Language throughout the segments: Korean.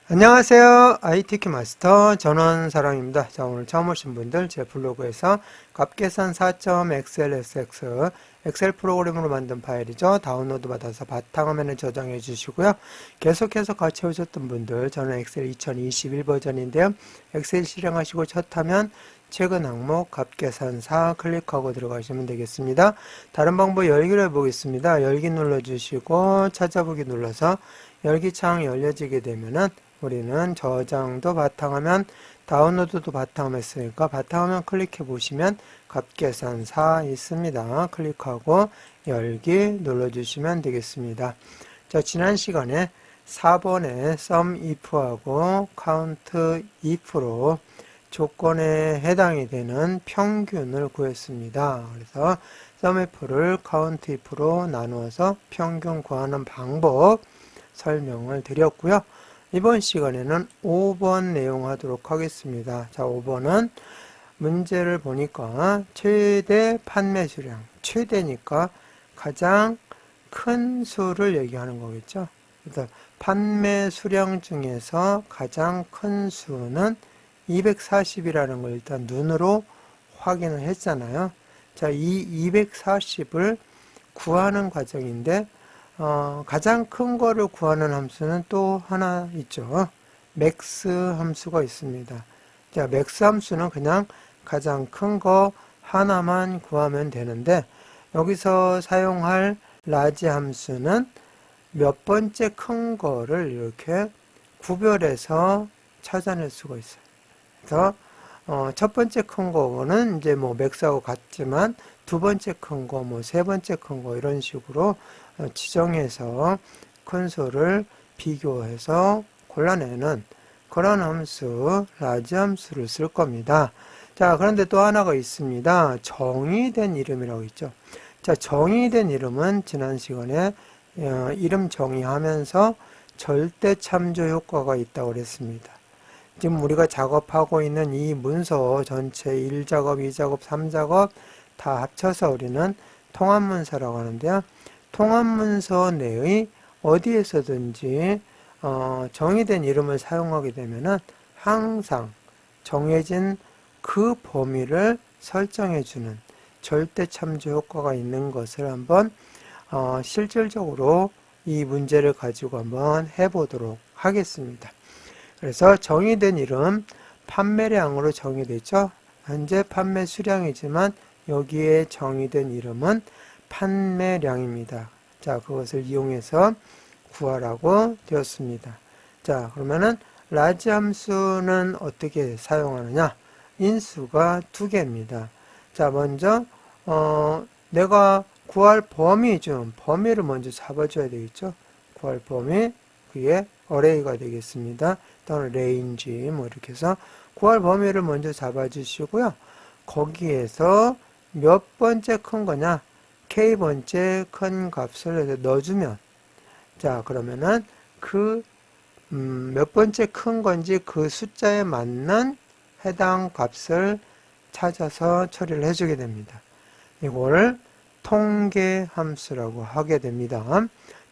안녕하세요. IT키 마스터 전원사랑입니다. 자, 오늘 처음 오신 분들 제 블로그에서 값계산 4.xlsx 엑셀 프로그램으로 만든 파일이죠. 다운로드 받아서 바탕화면에 저장해 주시고요. 계속해서 같이 오셨던 분들, 저는 엑셀 2021 버전인데요. 엑셀 실행하시고 첫 화면 최근 항목 값계산 4 클릭하고 들어가시면 되겠습니다. 다른 방법 열기를 해보겠습니다. 열기 눌러주시고 찾아보기 눌러서 열기 창 열려지게 되면은 우리는 저장도 바탕화면, 다운로드도 바탕화면 있으니까 바탕화면 클릭해 보시면 값계산 4 있습니다. 클릭하고 열기 눌러주시면 되겠습니다. 자, 지난 시간에 4번에 sum if하고 count if로 조건에 해당이 되는 평균을 구했습니다. 그래서 sum if를 count if로 나누어서 평균 구하는 방법 설명을 드렸고요. 이번 시간에는 5번 내용 하도록 하겠습니다. 자, 5번은 문제를 보니까 최대 판매 수량, 최대니까 가장 큰 수를 얘기하는 거겠죠. 그래서 판매 수량 중에서 가장 큰 수는 240이라는 걸 일단 눈으로 확인을 했잖아요. 자, 이 240을 구하는 과정인데 가장 큰 거를 구하는 함수는 또 하나 있죠. 맥스 함수가 있습니다. 자, 맥스 함수는 그냥 가장 큰 거 하나만 구하면 되는데 여기서 사용할 라지 함수는 몇 번째 큰 거를 이렇게 구별해서 찾아낼 수가 있어요. 그래서 첫 번째 큰 거는 이제 뭐 맥스하고 같지만 두 번째 큰 거, 뭐 세 번째 큰 거 이런 식으로 지정해서 큰 수를 비교해서 골라내는 그런 함수, 라지 함수를 쓸 겁니다. 자, 그런데 또 하나가 있습니다. 정의된 이름이라고 있죠. 자, 정의된 이름은 지난 시간에 이름 정의하면서 절대 참조 효과가 있다고 그랬습니다. 지금 우리가 작업하고 있는 이 문서 전체 1작업, 2작업, 3작업 다 합쳐서 우리는 통합문서라고 하는데요. 통합문서 내의 어디에서든지 정의된 이름을 사용하게 되면은 항상 정해진 그 범위를 설정해주는 절대 참조 효과가 있는 것을 한번 실질적으로 이 문제를 가지고 한번 해보도록 하겠습니다. 그래서 정의된 이름 판매량으로 정의되죠. 현재 판매 수량이지만 여기에 정의된 이름은 판매량입니다. 자, 그것을 이용해서 구하라고 되었습니다. 자, 그러면은 라지 함수는 어떻게 사용하느냐? 인수가 두 개입니다. 자, 먼저 내가 구할 범위 중 범위를 먼저 잡아줘야 되겠죠. 구할 범위 그게 어레이가 되겠습니다. 또는 레인지 뭐 이렇게 해서 구할 범위를 먼저 잡아주시고요. 거기에서 몇 번째 큰 거냐? k번째 큰 값을 넣어주면 자, 그러면은 그 몇 번째 큰 건지 그 숫자에 맞는 해당 값을 찾아서 처리를 해주게 됩니다. 이걸 통계 함수라고 하게 됩니다.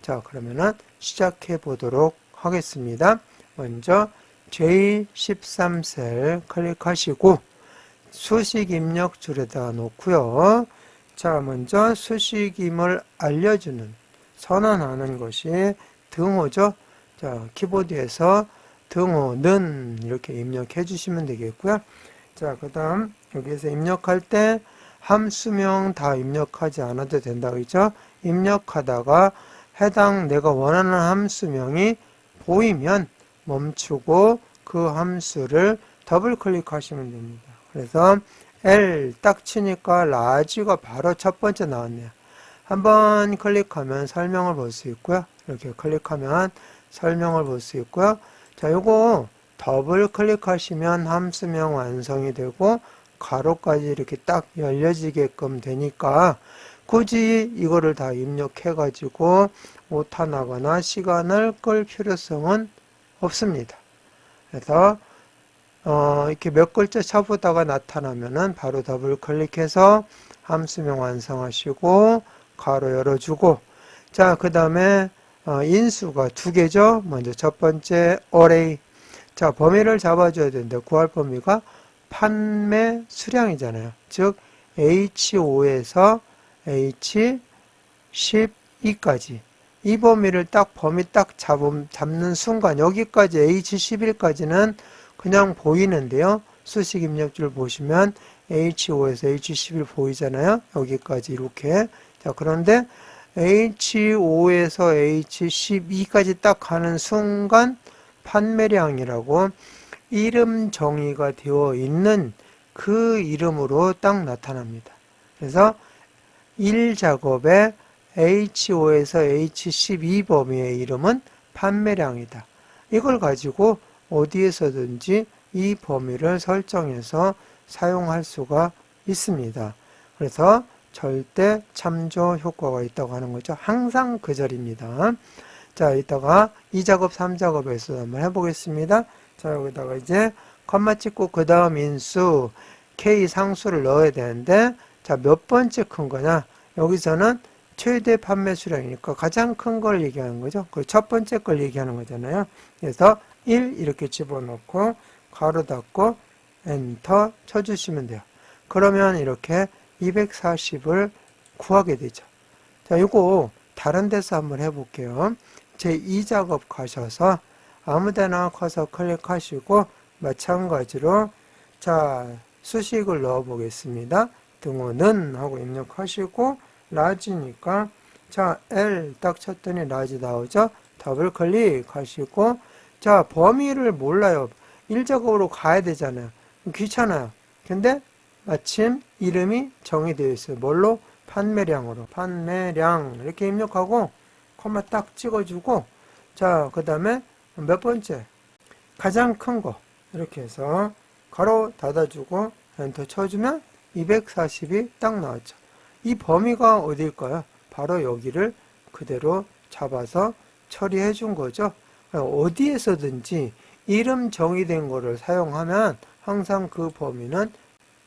자, 그러면은 시작해 보도록 하겠습니다. 먼저 J13셀 클릭하시고 수식 입력 줄에다 놓고요. 자, 먼저 수식임을 알려주는, 선언하는 것이 등호죠. 자, 키보드에서 등호는 이렇게 입력해 주시면 되겠고요. 자, 그 다음 여기에서 입력할 때 함수명 다 입력하지 않아도 된다고 했죠. 입력하다가 해당 내가 원하는 함수명이 보이면 멈추고 그 함수를 더블 클릭하시면 됩니다. 그래서 L 딱 치니까 라지가 바로 첫 번째 나왔네요. 한번 클릭하면 설명을 볼 수 있고요. 이렇게 클릭하면 설명을 볼 수 있고요. 자, 요거 더블 클릭하시면 함수명 완성이 되고 가로까지 이렇게 딱 열려지게끔 되니까 굳이 이거를 다 입력해 가지고 오타 나거나 시간을 끌 필요성은 없습니다. 그래서 이렇게 몇 글자 쳐보다가 나타나면은 바로 더블 클릭해서 함수명 완성하시고 가로 열어주고 자, 그 다음에 인수가 두 개죠. 먼저 첫 번째 array 자, 범위를 잡아줘야 되는데 구할 범위가 판매 수량이잖아요. 즉 H5에서 H12까지 이 범위를 범위 딱 잡는 순간 여기까지 H11까지는 그냥 보이는데요. 수식 입력줄 보시면 H5에서 H11 보이잖아요. 여기까지 이렇게. 자, 그런데 H5에서 H12까지 딱 가는 순간 판매량이라고 이름 정의가 되어 있는 그 이름으로 딱 나타납니다. 그래서 1작업의 H5에서 H12 범위의 이름은 판매량이다. 이걸 가지고 어디에서든지 이 범위를 설정해서 사용할 수가 있습니다. 그래서 절대 참조 효과가 있다고 하는 거죠. 항상 그 자리입니다. 자, 이따가 2작업, 3작업에서 한번 해보겠습니다. 자, 여기다가 이제 컴마 찍고 그 다음 인수 K 상수를 넣어야 되는데, 자, 몇 번째 큰 거냐? 여기서는 최대 판매 수량이니까 가장 큰 걸 얘기하는 거죠. 그 첫 번째 걸 얘기하는 거잖아요. 그래서 1 이렇게 집어넣고 가로 닫고 엔터 쳐주시면 돼요. 그러면 이렇게 240을 구하게 되죠. 자, 이거 다른 데서 한번 해볼게요. 제2작업 가셔서 아무데나 커서 클릭하시고 마찬가지로 자, 수식을 넣어 보겠습니다. 등호는 하고 입력하시고 라지니까 자, L 딱 쳤더니 라지 나오죠. 더블 클릭하시고 자, 범위를 몰라요. 1작업으로 가야 되잖아요. 귀찮아요. 근데 마침 이름이 정의되어 있어요. 뭘로? 판매량으로. 판매량 이렇게 입력하고 콤마 딱 찍어주고 자, 그 다음에 몇 번째? 가장 큰 거 이렇게 해서 가로 닫아주고 엔터 쳐주면 240이 딱 나왔죠. 이 범위가 어디일까요? 바로 여기를 그대로 잡아서 처리해 준 거죠. 어디에서든지 이름 정의된 거를 사용하면 항상 그 범위는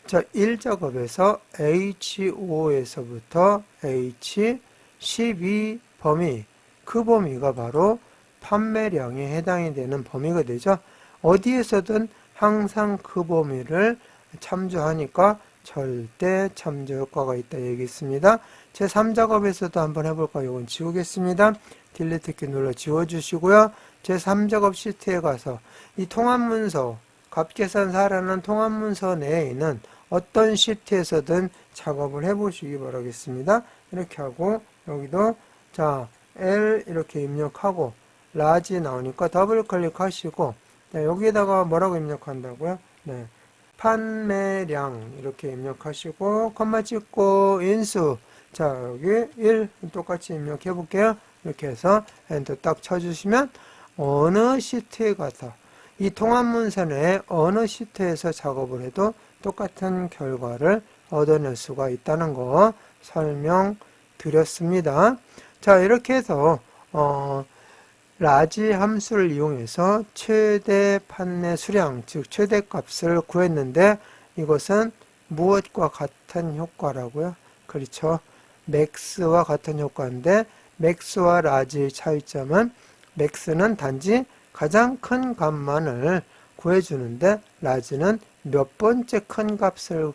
자, 1작업에서 H5에서부터 H12 범위, 그 범위가 바로 판매량에 해당이 되는 범위가 되죠. 어디에서든 항상 그 범위를 참조하니까 절대 참조 효과가 있다 얘기했습니다. 제3작업에서도 한번 해볼까요? 이건 지우겠습니다. 딜리트 키 눌러 지워주시고요. 제3작업 시트에 가서 이 통합문서, 값계산사라는 통합문서 내에 있는 어떤 시트에서든 작업을 해보시기 바라겠습니다. 이렇게 하고 여기도 자 L 이렇게 입력하고 라지 나오니까 더블 클릭하시고 네, 여기에다가 뭐라고 입력한다고요? 네, 판매량 이렇게 입력하시고 컴마 찍고 인수 자 여기 1 똑같이 입력해 볼게요. 이렇게 해서 엔터 딱 쳐주시면 어느 시트에 가서 이 통합문서 내에 어느 시트에서 작업을 해도 똑같은 결과를 얻어낼 수가 있다는 거 설명드렸습니다. 자, 이렇게 해서 라지 함수를 이용해서 최대 판매 수량, 즉 최대값을 구했는데 이것은 무엇과 같은 효과라고요? 그렇죠. 맥스와 같은 효과인데 맥스와 라지의 차이점은 맥스는 단지 가장 큰 값만을 구해주는데 라지는 몇 번째 큰 값을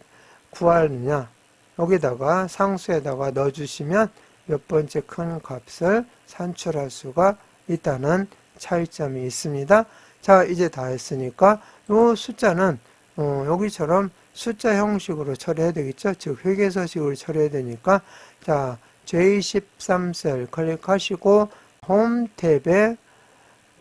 구하느냐 여기다가 상수에다가 넣어주시면 몇 번째 큰 값을 산출할 수가 있다는 차이점이 있습니다. 자, 이제 다 했으니까 이 숫자는 여기처럼 숫자 형식으로 처리해야 되겠죠. 즉 회계서식으로 처리해야 되니까 자 J13셀 클릭하시고 홈 탭에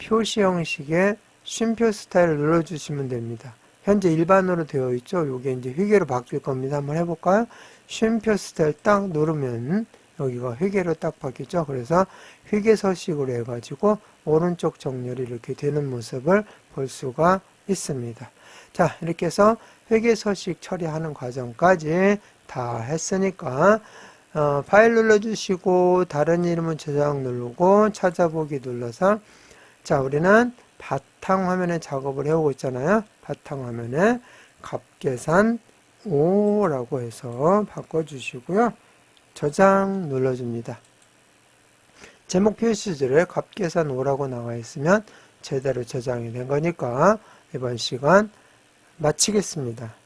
표시 형식의 쉼표 스타일을 눌러주시면 됩니다. 현재 일반으로 되어 있죠. 이게 이제 회계로 바뀔 겁니다. 한번 해볼까요? 쉼표 스타일 딱 누르면 여기가 회계로 딱 바뀌죠. 그래서 회계 서식으로 해가지고 오른쪽 정렬이 이렇게 되는 모습을 볼 수가 있습니다. 자, 이렇게 해서 회계 서식 처리하는 과정까지 다 했으니까 파일 눌러주시고 다른 이름은 저장 누르고 찾아보기 눌러서 자, 우리는 바탕 화면에 작업을 해오고 있잖아요. 바탕 화면에 값계산 5라고 해서 바꿔주시고요. 저장 눌러줍니다. 제목 표시줄에 값계산 5라고 나와 있으면 제대로 저장이 된 거니까 이번 시간 마치겠습니다.